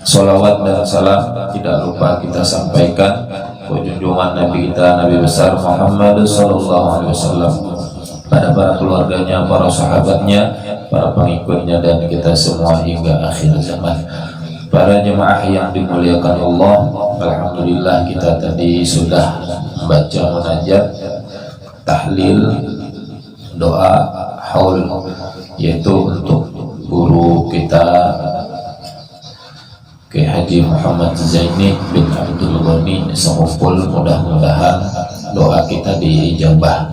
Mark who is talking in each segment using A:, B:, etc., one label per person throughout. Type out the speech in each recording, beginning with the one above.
A: Salawat dan salam tidak lupa kita sampaikan junjungan Nabi kita, Nabi besar Muhammad sallallahu alaihi wasallam, pada para keluarganya, para sahabatnya, para pengikutnya, dan kita semua hingga akhir zaman. Para jemaah yang dimuliakan Allah, alhamdulillah kita tadi sudah membaca munajat, tahlil, doa haul, yaitu untuk guru kita Kiai Haji Muhammad Zaini bin Abdul Ghani Sengupul. Mudah-mudahan doa kita diijabah,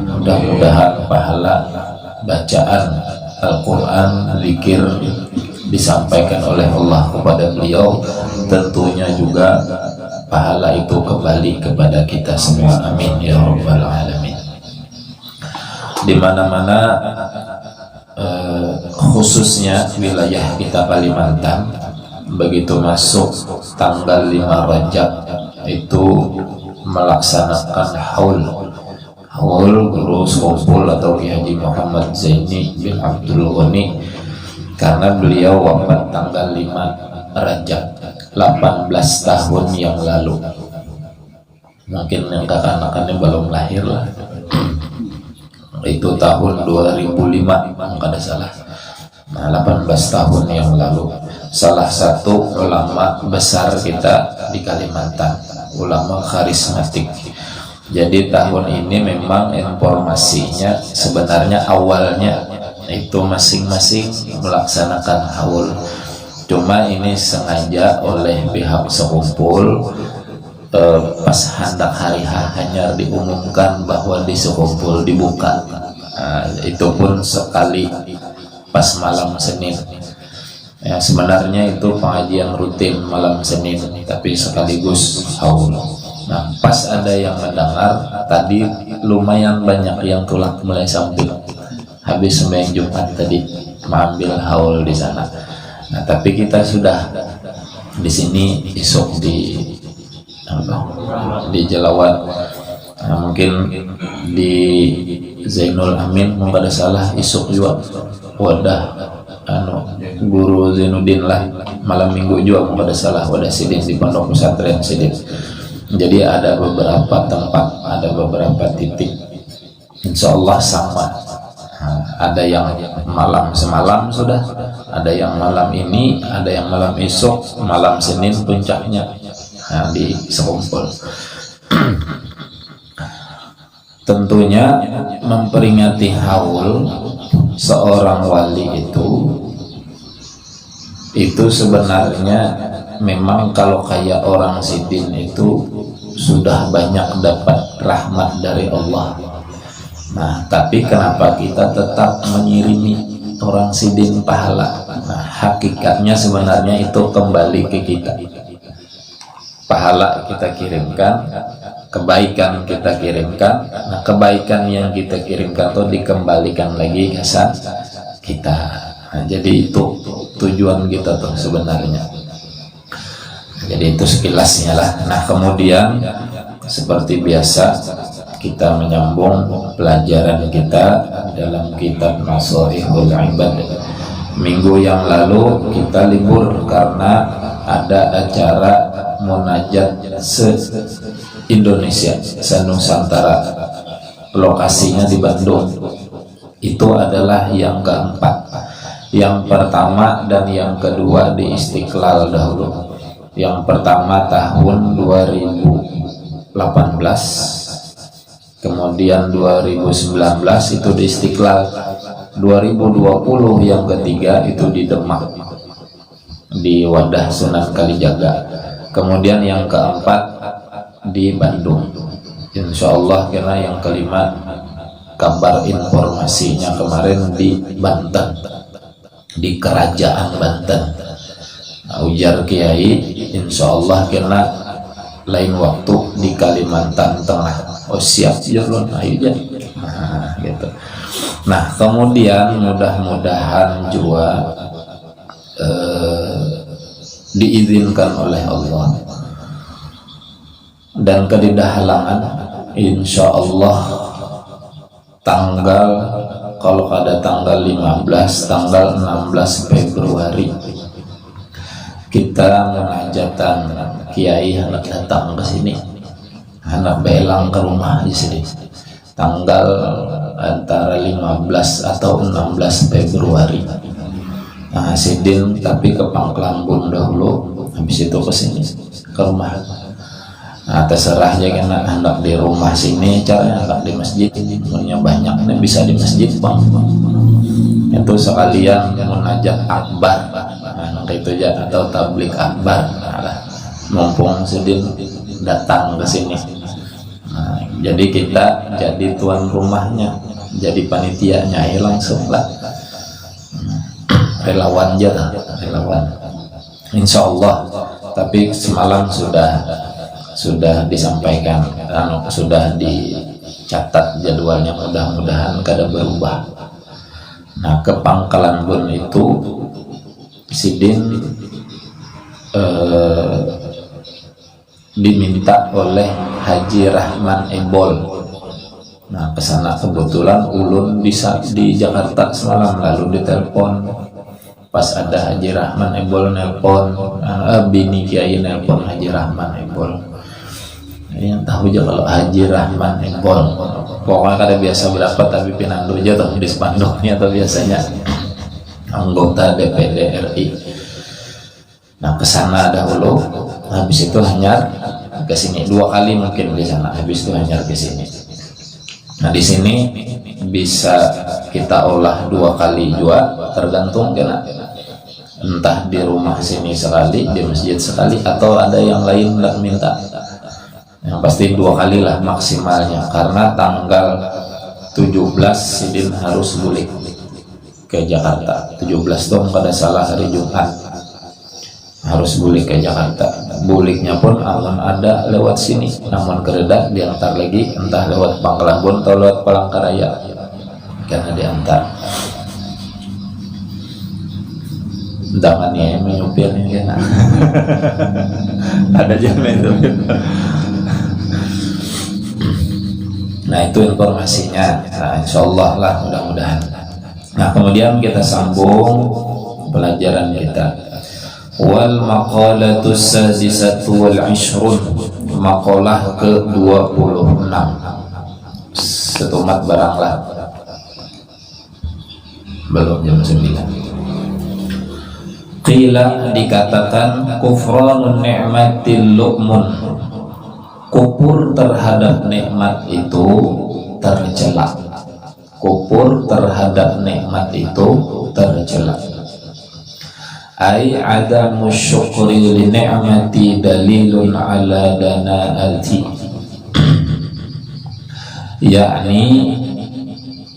A: mudah-mudahan pahala bacaan Al-Quran, zikir disampaikan oleh Allah kepada beliau, tentunya juga pahala itu kembali kepada kita semua, amin ya rabbal alamin. Di mana-mana khususnya wilayah kita Kalimantan, begitu masuk tanggal 5 Rajab itu melaksanakan haul guru Sengupul atau Kiai Haji Muhammad Zaini bin Abdul Ghani, karena beliau wafat tanggal 5 Rajab 18 tahun yang lalu. Mungkin yang kakak-kakaknya belum lahir lah. Itu tahun 2005 kalau ada salah. Nah, 18 tahun yang lalu. Salah satu ulama besar kita di Kalimantan, ulama karismatik. Jadi tahun ini memang informasinya sebenarnya awalnya itu masing-masing melaksanakan haul. Cuma ini sengaja oleh pihak Sengupul pas hendak hari hanya diumumkan bahwa di Sengupul dibuka. Itu pun sekali pas malam Senin. Ya, sebenarnya itu pengajian rutin malam Senin, tapi sekaligus haul. Nah, pas ada yang mendengar tadi, lumayan banyak yang tulak mulai samping habis sembahyang Jumat tadi mengambil haul di sana. Nah, tapi kita sudah di sini isuk di Jelawat. Nah, mungkin di Zainul Amin mungkin ada salah isuk juga wadah guru Zainuddin lah, malam minggu juga mungkin ada salah wadah sidin di Pondok Pesantren Sidin. Jadi ada beberapa tempat, ada beberapa titik, insya Allah sama. Ada yang malam semalam sudah, ada yang malam ini, ada yang malam esok, malam Senin puncaknya di Sengupul. Tentunya memperingati haul seorang wali itu sebenarnya memang kalau kayak orang sidin itu sudah banyak dapat rahmat dari Allah. Nah, tapi kenapa kita tetap mengirimi orang sidin pahala? Nah, hakikatnya sebenarnya itu kembali ke kita. Pahala kita kirimkan, kebaikan kita kirimkan. Nah, kebaikan yang kita kirimkan itu dikembalikan lagi ke kita. Nah, jadi itu tujuan kita tuh sebenarnya. Jadi itu sekilasnya lah. Nah, kemudian seperti biasa kita menyambung pelajaran kita dalam kitab Nasaihul Ibad. Minggu yang lalu kita libur karena ada acara munajat se-Indonesia, se-Nusantara. Lokasinya di Bandung. Itu adalah yang keempat. Yang pertama dan yang kedua di Istiqlal dahulu. Yang pertama tahun 2018, kemudian 2019 itu di Istiqlal, 2020 yang ketiga itu di Demak di Wadah Sunan Kalijaga, kemudian yang keempat di Bandung. Insya Allah, karena yang kelima kabar informasinya kemarin di Banten, di Kerajaan Banten. Ujar Kiai, insya Allah karena lain waktu di Kalimantan Tengah. Oh siap ya loh, aja. Nah, gitu. Nah, kemudian mudah-mudahan juga diizinkan oleh Allah dan kedidahlangan, insya Allah tanggal, kalau ada tanggal 15, tanggal 16 Februari kita munajatan kiai hendak datang ke sini, hendak belang ke rumah di sini tanggal antara 15 atau 16 Februari. Nah, sidin tapi ke Pangkelambun dahulu, habis itu ke sini ke rumah. Nah, terserah aja kan hendak di rumah sini, caranya hendak di masjid, punya banyak nih bisa di masjid bang. Itu sekalian munajat akbar, nah, itu aja atau tablik akbar. Nah, mumpung sidin datang ke sini. Nah, jadi kita jadi tuan rumahnya, jadi panitianya, langsung lah. Relawan aja lah, relawan. Insya Allah. Tapi semalam sudah disampaikan, sudah dicatat jadwalnya, mudah-mudahan kada berubah. Nah, ke Pangkelambun itu sidin diminta oleh Haji Rahman Ebol. Nah, kesana kebetulan ulun bisa di Jakarta semalam, lalu ditelepon. Pas ada Haji Rahman Ebol nelpon, bini kiai nelpon Haji Rahman Ebol. Yang tahu aja kalau Haji Rahman Ebol, pokoknya kada biasa berapa tapi pinandu aja tuh di spanduknya atau biasanya anggota DPD RI. Nah, kesana dahulu, habis itu hanyar ke sini 2 kali mungkin di sana, habis itu hanyar ke sini. Nah, di sini bisa kita olah 2 kali juga, tergantung kena entah di rumah sini sekali, di masjid sekali, atau ada yang lain nggak minta. Yang pasti 2 kali lah maksimalnya, karena tanggal 17 sidin harus bulik ke Jakarta. 17 tuh pada salah hari Jumat harus bulik ke Jakarta. Buliknya pun aman ada lewat sini, namun kereda diantar lagi, entah lewat Pangkelambun atau lewat Palangkaraya, karena diantar. Tangannya menyupir ini kan. Ada jamin itu. Nah, itu informasinya. Nah, insyaallah lah, mudah-mudahan. Nah, kemudian kita sambung pelajaran kita. Wal maqalatu sadisatu wal 20, maqalah ke-26. Setumat baranglah. Belum jam 9. Qila, dikatakan kufranun ni'matil lu'mun, kufur terhadap nikmat itu tercela. Kufur terhadap nikmat itu tercela. Ai adamu syukri li ni'mati dalilun ala dana'ati, yakni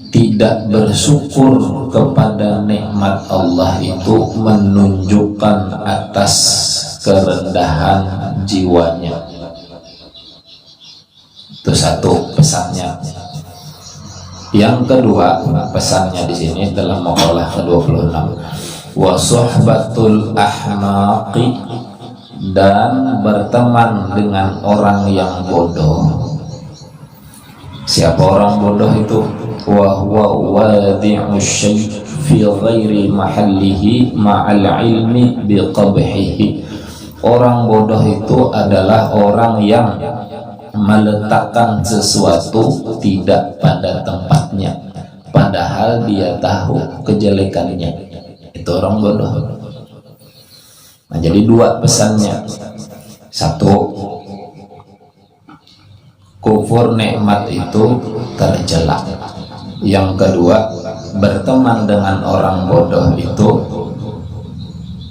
A: tidak bersyukur kepada nikmat Allah itu menunjukkan atas kerendahan jiwanya. Itu satu pesannya. Yang kedua pesannya di sini dalam maqalah ke-26, wa suhbatul ahmaqi, dan berteman dengan orang yang bodoh. Siapa orang bodoh itu? Wa huwa wadi'u syai' fi ghairi mahallihi ma'al ilmi biqabhihi. Orang bodoh itu adalah orang yang meletakkan sesuatu tidak pada tempatnya, padahal dia tahu kejelekannya. Itu orang bodoh. Nah, jadi 2 pesannya. 1, kufur nikmat itu tercela. Yang kedua, berteman dengan orang bodoh itu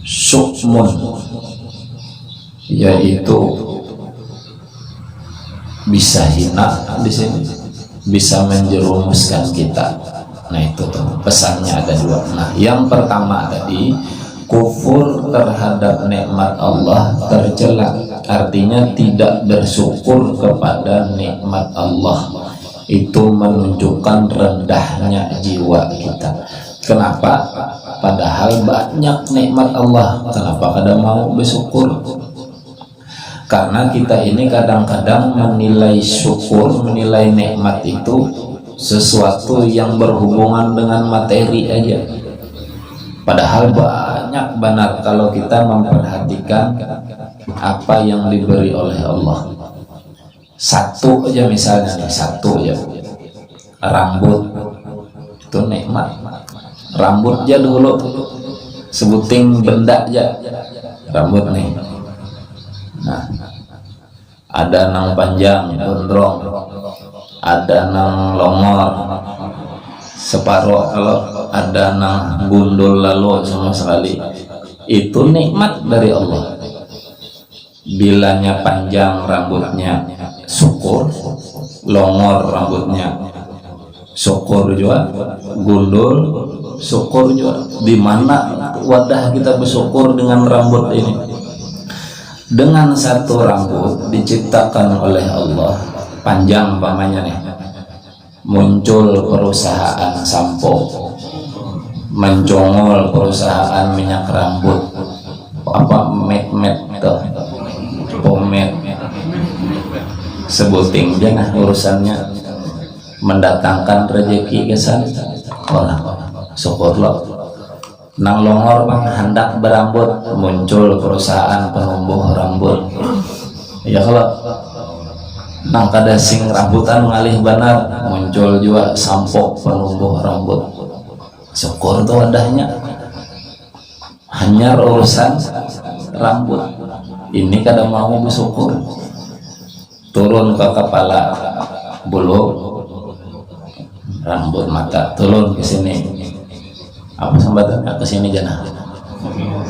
A: syukmun, yaitu bisa hina di sini, bisa menjerumuskan kita. Nah, itu tuh pesannya ada 2. Nah, yang pertama tadi, kufur terhadap nikmat Allah tercela, artinya tidak bersyukur kepada nikmat Allah. Itu menunjukkan rendahnya jiwa kita. Kenapa? Padahal banyak nikmat Allah, kenapa kada mau bersyukur? Karena kita ini kadang-kadang menilai syukur, menilai nikmat itu sesuatu yang berhubungan dengan materi aja. Padahal banyak banyak benar kalau kita memperhatikan apa yang diberi oleh Allah. Satu aja misalnya, satu aja, rambut itu nikmat. Rambut aja dulu, sebuting benda aja, rambut nih. Nah, ada nang panjang gondrong, ada nang longor separuh, kalau ada nang gundul lalu sama sekali. Itu nikmat dari Allah. Bilanya panjang rambutnya syukur, longor rambutnya syukur juga, gundul syukur juga. Di mana wadah kita bersyukur dengan rambut ini? Dengan satu rambut diciptakan oleh Allah panjang pamannya nih, muncul perusahaan sampo, mencongol perusahaan minyak rambut, apa med tuh, pomade, sebuting jangan urusannya mendatangkan rezeki ke sana. Syukurlah. Nang longor bang hendak berambut, muncul perusahaan penumbuh rambut. Ya kalau nang kada sing rambutan ngalih banar, muncul juga sampo penumbuh rambut. Syukur tuh wadahnya. Hanya urusan rambut ini kada mau bersyukur. Turun ke kepala, bulu, rambut mata turun ke sini. Apa sambatnya ke sini jana?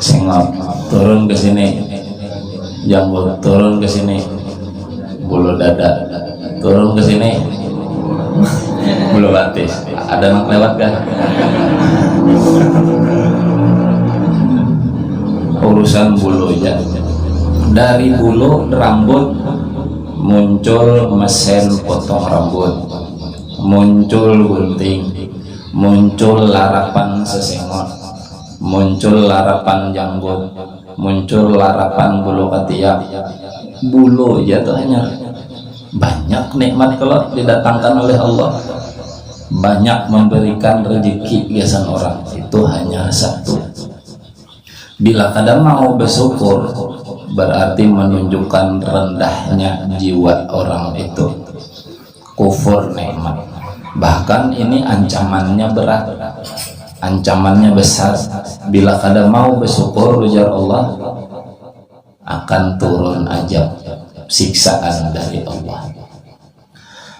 A: Sengok turun ke sini. Jambul turun ke sini. Bulu dada turun ke sini. Bulu batis. Ada yang lewat kan? Urusan bulu aja. Dari bulu rambut muncul mesin potong rambut, muncul gunting, muncul larapan sesengot, muncul larapan janggut, muncul larapan bulu ketiak. Bulu ya tuh hanya banyak nikmat kalau didatangkan oleh Allah, banyak memberikan rezeki biasan orang. Itu hanya satu. Bila kadang mau bersyukur berarti menunjukkan rendahnya jiwa orang itu, kufur nikmat. Bahkan ini ancamannya berat, ancamannya besar. Bila kada mau bersyukur ujar Allah, akan turun azab, siksaan dari Allah.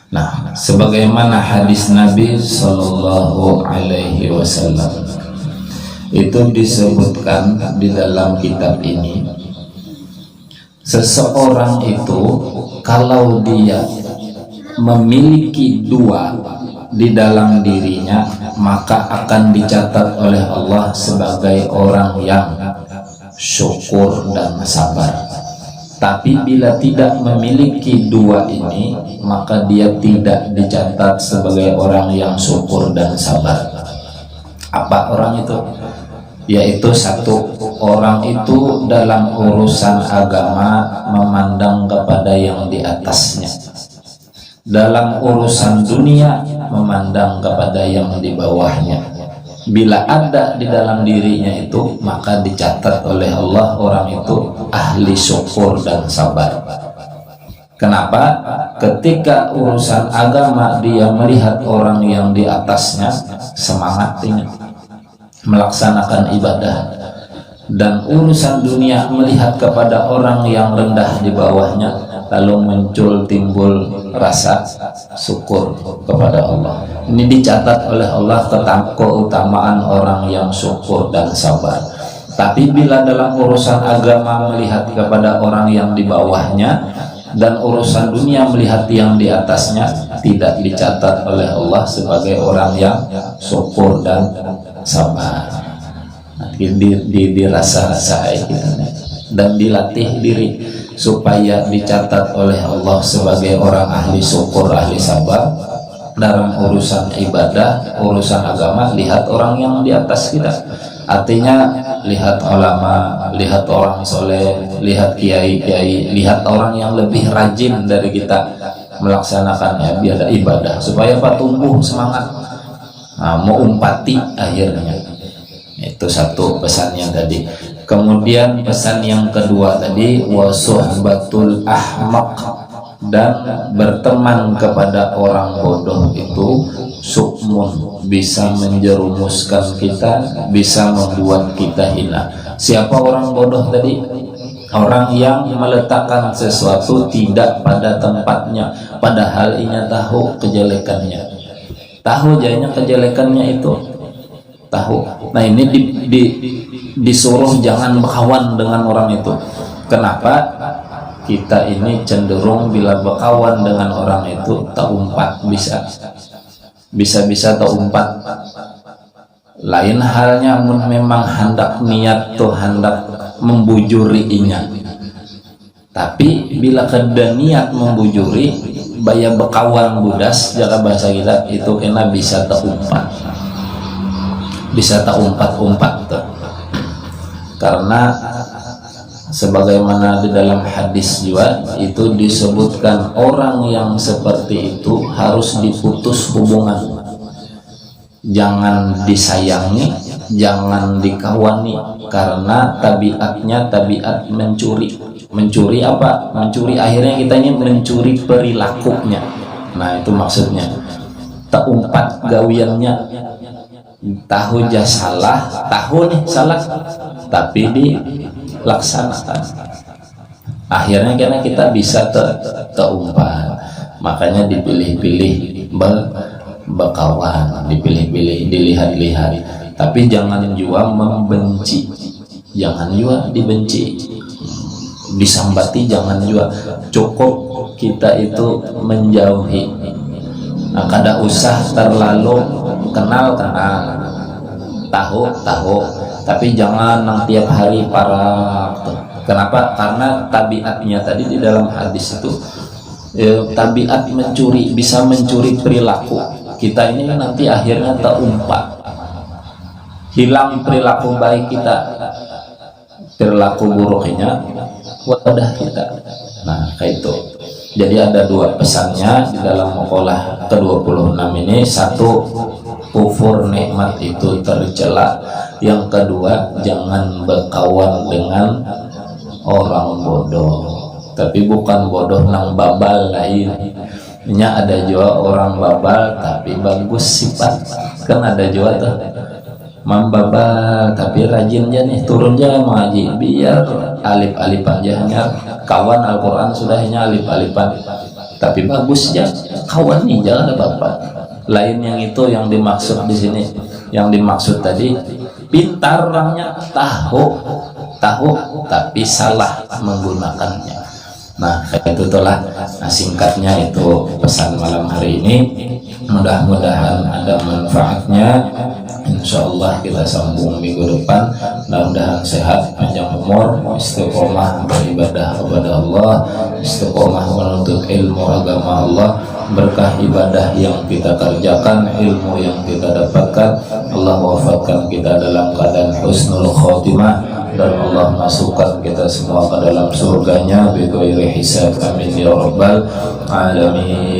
A: Nah, sebagaimana hadis Nabi Sallallahu Alaihi Wasallam itu disebutkan di dalam kitab ini, seseorang itu kalau dia memiliki dua di dalam dirinya, maka akan dicatat oleh Allah sebagai orang yang syukur dan sabar. Tapi bila tidak memiliki dua ini, maka dia tidak dicatat sebagai orang yang syukur dan sabar. Apa orang itu? Yaitu satu, orang itu dalam urusan agama memandang kepada yang di atasnya, dalam urusan dunia memandang kepada yang di bawahnya. Bila ada di dalam dirinya itu, maka dicatat oleh Allah orang itu ahli syukur dan sabar. Kenapa? Ketika urusan agama dia melihat orang yang di atasnya semangat tinggi melaksanakan ibadah, dan urusan dunia melihat kepada orang yang rendah di bawahnya, lalu muncul timbul rasa syukur kepada Allah. Ini dicatat oleh Allah keutamaan orang yang syukur dan sabar. Tapi bila dalam urusan agama melihat kepada orang yang di bawahnya, dan urusan dunia melihat yang di atasnya, tidak dicatat oleh Allah sebagai orang yang syukur dan sabar. Dirasa-rasa dan dilatih diri supaya dicatat oleh Allah sebagai orang ahli syukur, ahli sabar dalam urusan ibadah, urusan agama. Lihat orang yang di atas kita, artinya lihat ulama, lihat orang soleh, lihat kiai-kiai, lihat orang yang lebih rajin dari kita melaksanakan ibadah, supaya apa? Tumbuh semangat, mau umpati akhirnya. Itu satu pesannya tadi. Kemudian pesan yang kedua tadi, wasuhbatul ahmaq, dan berteman kepada orang bodoh itu sukmun, bisa menjerumuskan kita, bisa membuat kita hina. Siapa orang bodoh tadi? Orang yang meletakkan sesuatu tidak pada tempatnya, padahal ia tahu kejelekannya. Tahu jadinya kejelekannya itu, tahu. Nah ini disuruh jangan berkawan dengan orang itu. Kenapa? Kita ini cenderung bila berkawan dengan orang itu terumpat, bisa terumpat. Lain halnya memang hendak niat tuh hendak membujuri inya. Tapi bila kada niat membujuri, baya berkawan budas, jaga bahasa kita itu kena bisa terumpat. Bisa terumpat-umpat tuh. Karena sebagaimana di dalam hadis juga itu disebutkan orang yang seperti itu harus diputus hubungan, jangan disayangi, jangan dikawani, karena tabiatnya tabiat mencuri. Mencuri apa? Mencuri akhirnya kita ini mencuri perilakunya. Nah itu maksudnya terumpat gawiannya, tahu jah salah, tahu nih salah, tapi dilaksanakan. Akhirnya karena kita bisa terumpat. Makanya dipilih-pilih berkawan, dipilih-pilih, dilihat-lihat. Tapi jangan juga membenci, jangan juga dibenci, disambati jangan juga. Cukup kita itu menjauhi. Nah, kada usah terlalu kenal, tahu, tapi jangan tiap hari parah. Kenapa? Karena tabiatnya tadi di dalam hadis itu tabiat mencuri, bisa mencuri perilaku kita ini nanti akhirnya terumpat, hilang perilaku baik kita, perilaku buruknya wadah kita. Nah kayak itu. Jadi ada dua pesannya di dalam maqalah ke-26 ini. Satu, kufur nikmat itu tercela. Yang kedua, jangan berkawan dengan orang bodoh. Tapi bukan bodoh nang babal lain. Nya ada juga orang babal tapi bagus sifat. Kan ada juga tuh membabal tapi rajin aja nih, turun aja mengaji biar alif-alifan aja, hanya kawan Al-Quran sudahnya alif-alifan tapi bagus ya kawan nih, jangan ada apa-apa lain. Yang itu yang dimaksud di sini, yang dimaksud tadi pintar orangnya, tahu tapi salah menggunakannya. Nah itu telah singkatnya itu pesan malam hari ini. Mudah-mudahan ada manfaatnya. Insyaallah kita sambung minggu depan. Mudah-mudahan sehat, panjang umur, istiqomah beribadah kepada Allah, istiqomah menuntut ilmu agama Allah, berkah ibadah yang kita kerjakan, ilmu yang kita dapatkan. Allah wafatkan kita dalam keadaan husnul khotimah, dan Allah masukkan kita semua ke dalam surganya bighairi hisab. Amin ya rabbal alamin.